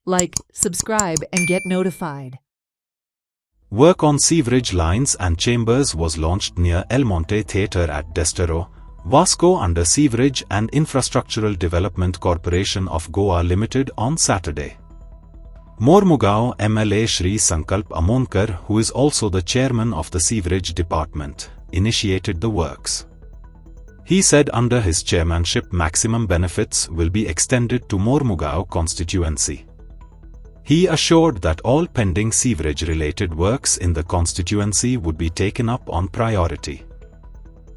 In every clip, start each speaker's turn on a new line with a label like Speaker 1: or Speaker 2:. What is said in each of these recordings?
Speaker 1: Like, subscribe, and get notified.
Speaker 2: Work on sewerage lines and chambers was launched near El Monte Theatre at Destero, Vasco under Sewerage and Infrastructural Development Corporation of Goa Limited on Saturday. Mormugao MLA Shri Sankalp Amonkar, who is also the chairman of the Sewerage Department, initiated the works. He said under his chairmanship maximum benefits will be extended to Mormugao constituency. He assured that all pending sewerage-related works in the constituency would be taken up on priority.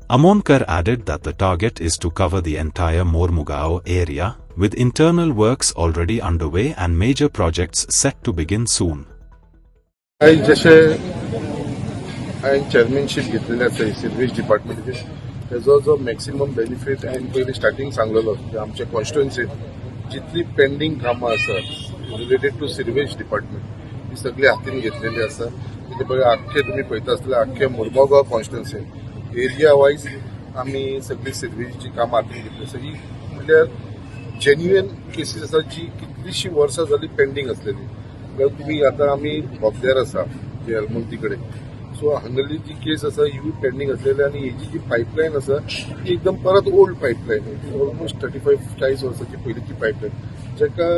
Speaker 2: Amonkar added that the target is to cover the entire Mormugao area, with internal works already underway and major projects set to begin soon.
Speaker 3: chairmanship घेतलेले आसा sewerage डिपार्टमेंटाचे तेजो जो maximum benefit हांवें पयलीं starting सांगलेलो की आमच्या कॉन्स्टिट्युएन्सीत जितली pending कामां आसा रिलेटेड टू सिवरेज डिपार्टमेंट ही सगळी हातीन घेतलेली आसा. कितें पळय आख्खे तुमी पळयता आसतले आख्खे मुरमुगांव कॉन्स्टिट्युएन्सीन एरिया वायज आमी सगळी सिवरेजची कामां हातीन घेतली आसा. ही म्हणल्यार जेन्युइन केसीस आसा जी कितलीशीं वर्सां जाली पेंडिंग आसलेली. तुमी आतां आमी बोगद्यार आसा जे एलमोंती कडेन, सो हांगली जी केस आसा ही पेंडिंग आसलेली आनी हेजी जी पायपलायन आसा ती एकदम परत ओल्ड पायपलायन ऑलमोस्ट 35-40 वर्सांची पयलींची पायपलायन जेका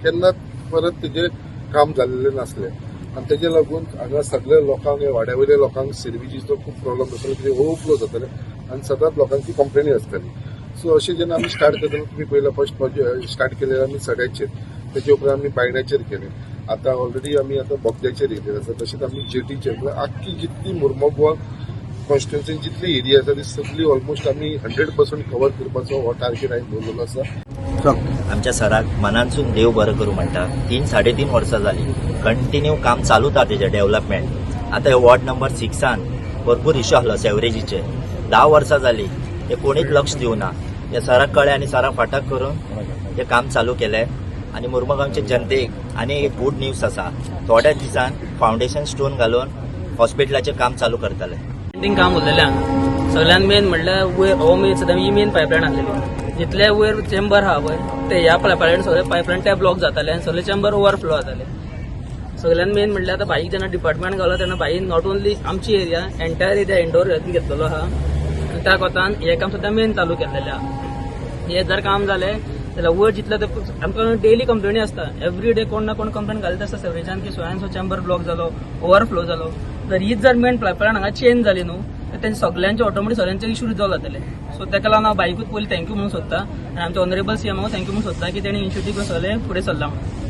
Speaker 3: केन्नाच परत तेजें काम जाल्लें नासलें आनी तेजे लागून हांगा सगळ्या लोकांक वाड्यावयल्या लोकांक सिरविजीचो खूब प्रॉब्लम जातालो, तेजे ओवरफ्लो जाताले आनी सदांच लोकांची कंप्लेनी आसताली. सो अशें जेन्ना आमी स्टार्ट करताले तुमी पयला फर्स्ट प्रोजेक्ट स्टार्ट केलें आमी सड्याचेर, तेजे उपरांत आमी बायण्याचेर केलें, आतां ऑलरेडी आमी आतां बोगद्याचेर येयलेले आसा. तशेंच आमी जेटीचेर आख्खी जितली मुरमुगांव कॉन्स्टिट्युएन्सीन जितली एरिया आसा ती सगळी ऑलमोस्ट आमी 100% कवर करपाचो हो टार्गेट हांवें दवरलेलो आसा.
Speaker 4: आमच्या सराक मनानसून देव बरं करूं म्हणटा. 3-3.5 वर्सां जाली कंटिन्यू काम चालूच आहा तेजें डेव्हलपमेंट. आतां हे वॉर्ड नंबर 6 भरपूर इश्यू आसलो सेवरेजीचे. 10 वर्सां जाली हे कोणीच लक्ष दिवना. हे सराक कळ्ळें आनी सराक फाटाक करून हे काम चालू केलें आनी मुरमुगांवचे जनतेक आनी एक गुड न्यूज आसा. थोड्या दिसान फावंडेशन स्टोन घालून हॉस्पिटलाचें काम चालू करतले.
Speaker 5: पेंटिंग काम उरलेलें सगळ्यान मेन म्हणल्यार वयर हो मेन सद्या ही मेन पायपलायन आसलेली. जितले वयर चेंबर आहा पळय ते ह्या पायपलायन सगळे पायपलायन ते ब्लॉक जाताले आनी सगळे चेंबर ओवरफ्लो जाताले. सगळ्यान मेन म्हणल्यार आतां भाईक जेन्ना डिपार्टमेंट घालो तेन्ना भाई नॉट ओन्ली आमची एरिया एंटायर एरिया इंडोर घेतलेलो आहा आनी त्या कोतान हे काम सुद्दां मेन चालू केल्लेलें आहा. हे जर काम जालें जाल्यार वयर जितले ते आमकां डेली कंप्लेनी आसता. एवरी डे कोण ना कोण कंप्लेन घालता आसता सेवरेजान की सो चेंबर ब्लॉक जालो, ओवरफ्लो जालो. जर हीच जर मेन पायपलायन हांगा चेंज जाली न्हू तर तेंचे सगळ्यांचे ऑटोमॅटीक सगळ्यांचे इश्यू रिजॉल्व जातले. सो ताका लागून हांव बायकूच पयलीं थँक्यू म्हणून सोदता आनी आमच्या ऑनरेबल सीएम हांव थँक्यू म्हणून सोदता की तेणी इनिशिएटीव सगळे फुडें सरला म्हणून.